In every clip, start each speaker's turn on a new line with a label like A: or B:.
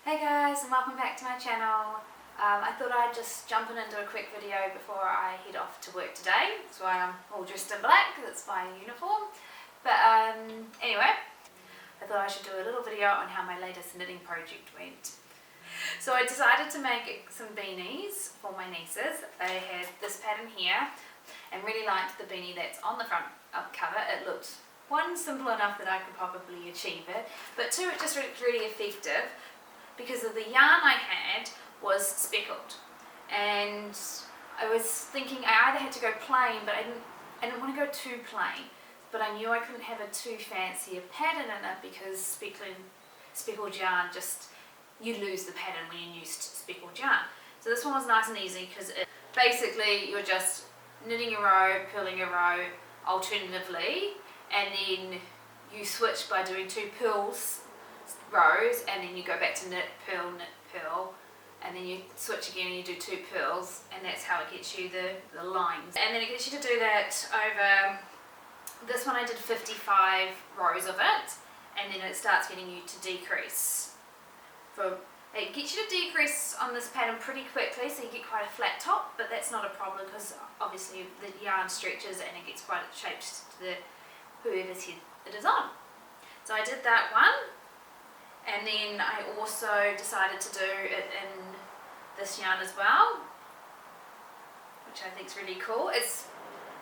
A: Hey guys, and welcome back to my channel. I thought I'd just jump into a quick video before I head off to work today. That's why I'm all dressed in black, that's my uniform. But anyway, I thought I should do a little video on how my latest knitting project went. So I decided to make some beanies for my nieces. They had this pattern here and really liked the beanie that's on the front cover. It looked, one, simple enough that I could probably achieve it, but two, it just looked really effective because of the yarn I had was speckled, and I was thinking I either had to go plain, but I didn't want to go too plain, but I knew I couldn't have a too fancy a pattern in it because speckled yarn, just you lose the pattern when you use speckled yarn. So this one was nice and easy because basically you're just knitting a row, purling a row alternatively, and then you switch by doing two purls rows, and then you go back to knit, purl, and then you switch again and you do two purls, and that's how it gets you the lines. And then it gets you to do that over, this one I did 55 rows of it, and then it starts getting you to decrease. It gets you to decrease on this pattern pretty quickly, so you get quite a flat top, but that's not a problem because obviously the yarn stretches and it gets quite shaped to whoever's head it is on. So I did that one. And then I also decided to do it in this yarn as well, which I think is really cool. It's,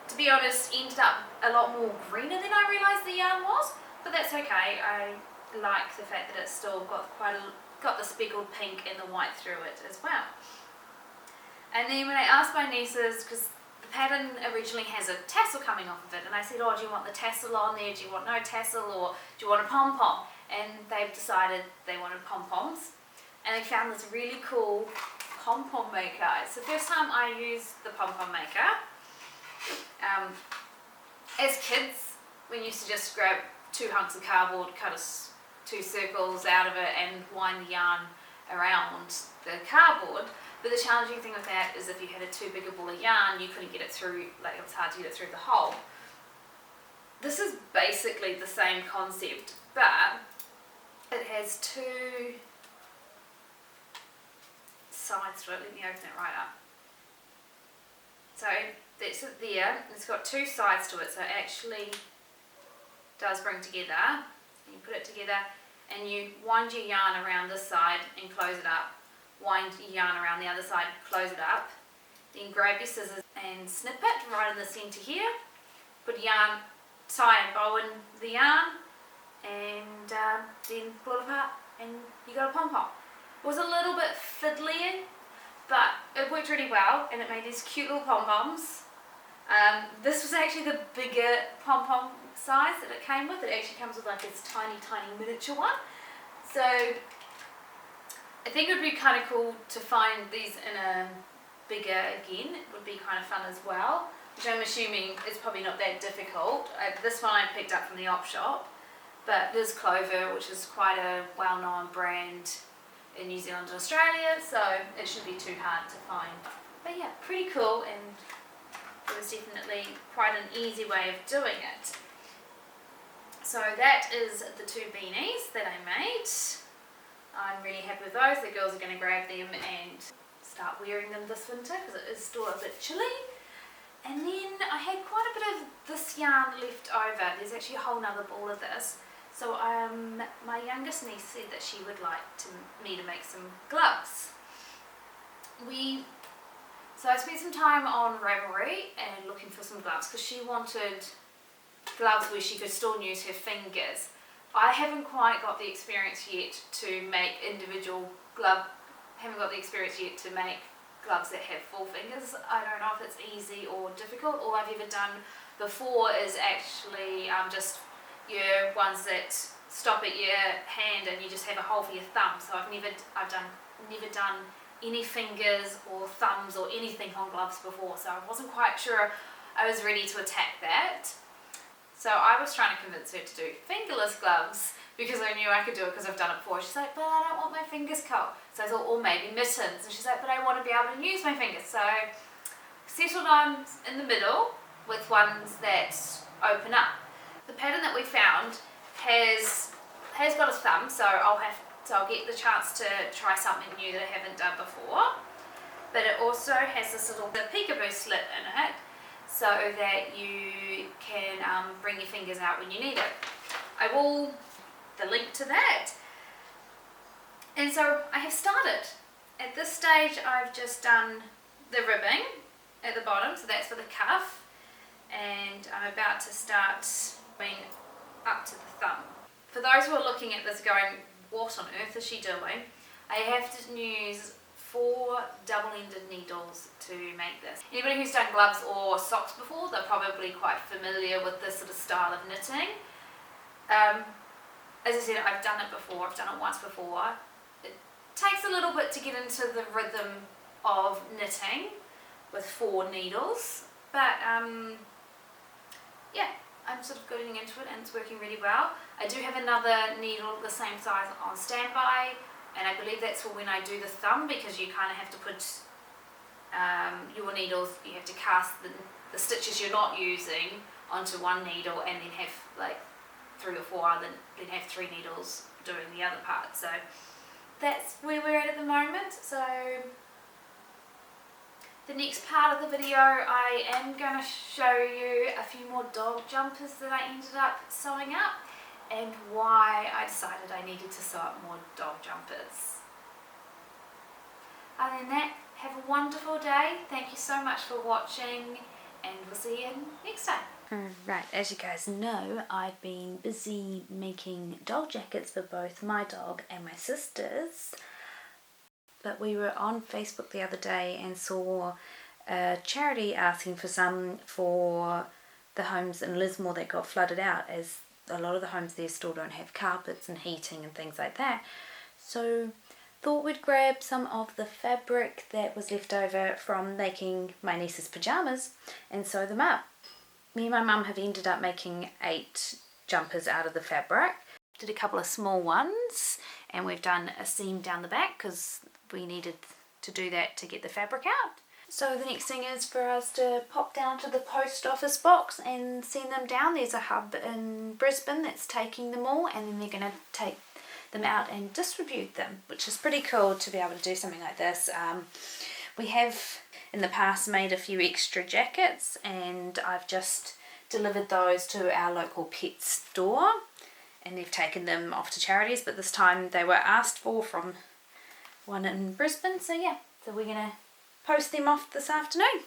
A: to be honest, ended up a lot more greener than I realised the yarn was, but that's okay. I like the fact that it's still got the speckled pink and the white through it as well. And then when I asked my nieces, because the pattern originally has a tassel coming off of it, and I said, oh, do you want the tassel on there, do you want no tassel, or do you want a pom-pom? And they've decided they wanted pom-poms, and they found this really cool pom-pom maker. It's the first time I used the pom-pom maker. As kids, we used to just grab two hunks of cardboard, cut two circles out of it and wind the yarn around the cardboard. But the challenging thing with that is if you had a too big a ball of yarn, you couldn't get it through, like it was hard to get it through the hole. This is basically the same concept, but it has two sides to it. Let me open it right up. So that's it there. It's got two sides to it, so it actually does bring together. You put it together and you wind your yarn around this side and close it up. Wind your yarn around the other side, close it up. Then grab your scissors and snip it right in the centre here. Put yarn, tie and bow in the yarn, and then pull it apart and you got a pom-pom. It was a little bit fiddly, but it worked really well and it made these cute little pom-poms. This was actually the bigger pom-pom size that it came with. It actually comes with like this tiny miniature one. So I think it would be kind of cool to find these in a bigger again. It would be kind of fun as well, which I'm assuming is probably not that difficult. This one I picked up from the op shop. But there's Clover, which is quite a well-known brand in New Zealand and Australia, so it shouldn't be too hard to find. But yeah, pretty cool, and it was definitely quite an easy way of doing it. So that is the two beanies that I made. I'm really happy with those. The girls are going to grab them and start wearing them this winter because it is still a bit chilly. And then I had quite a bit of this yarn left over. There's actually a whole nother ball of this. So my youngest niece said that she would like me to make some gloves. So I spent some time on Ravelry and looking for some gloves because she wanted gloves where she could still use her fingers. I haven't quite got the experience yet to make gloves that have full fingers. I don't know if it's easy or difficult. All I've ever done before is actually just your ones that stop at your hand and you just have a hole for your thumb. So I've never done any fingers or thumbs or anything on gloves before, so I wasn't quite sure I was ready to attack that. So I was trying to convince her to do fingerless gloves because I knew I could do it because I've done it before. She's like, but I don't want my fingers cold. So I thought, or maybe mittens. And she's like, but I want to be able to use my fingers. So I settled on in the middle with ones that open up. The pattern that we found has got a thumb, so I'll have so I'll get the chance to try something new that I haven't done before. But it also has this little peekaboo slit in it so that you can bring your fingers out when you need it. I will the link to that. And so I have started. At this stage I've just done the ribbing at the bottom, so that's for the cuff, and I'm about to start going up to the thumb. For those who are looking at this going, what on earth is she doing? I have to use 4 double-ended needles to make this. Anybody who's done gloves or socks before, they're probably quite familiar with this sort of style of knitting. As I said, I've done it before, I've done it once before. It takes a little bit to get into the rhythm of knitting with 4 needles, but yeah, I'm sort of getting into it and it's working really well. I do have another needle the same size on standby, and I believe that's for when I do the thumb, because you kind of have to put your needles, you have to cast the stitches you're not using onto one needle and then have like 3 or 4 then have 3 needles doing the other part. So that's where we're at the moment. So the next part of the video I am going to show you a few more dog jumpers that I ended up sewing up and why I decided I needed to sew up more dog jumpers. Other than that, have a wonderful day. Thank you so much for watching, and we'll see you next time.
B: Right, as you guys know, I've been busy making dog jackets for both my dog and my sisters. But we were on Facebook the other day and saw a charity asking for some for the homes in Lismore that got flooded out, as a lot of the homes there still don't have carpets and heating and things like that. So thought we'd grab some of the fabric that was left over from making my niece's pyjamas and sew them up. Me and my mum have ended up making 8 jumpers out of the fabric. Did a couple of small ones, and we've done a seam down the back because we needed to do that to get the fabric out. So the next thing is for us to pop down to the post office box and send them down. There's a hub in Brisbane that's taking them all, and then they're going to take them out and distribute them, which is pretty cool to be able to do something like this. We have in the past made a few extra jackets, and I've just delivered those to our local pet store, and they've taken them off to charities, but this time they were asked for from one in Brisbane, so yeah, so we're going to post them off this afternoon.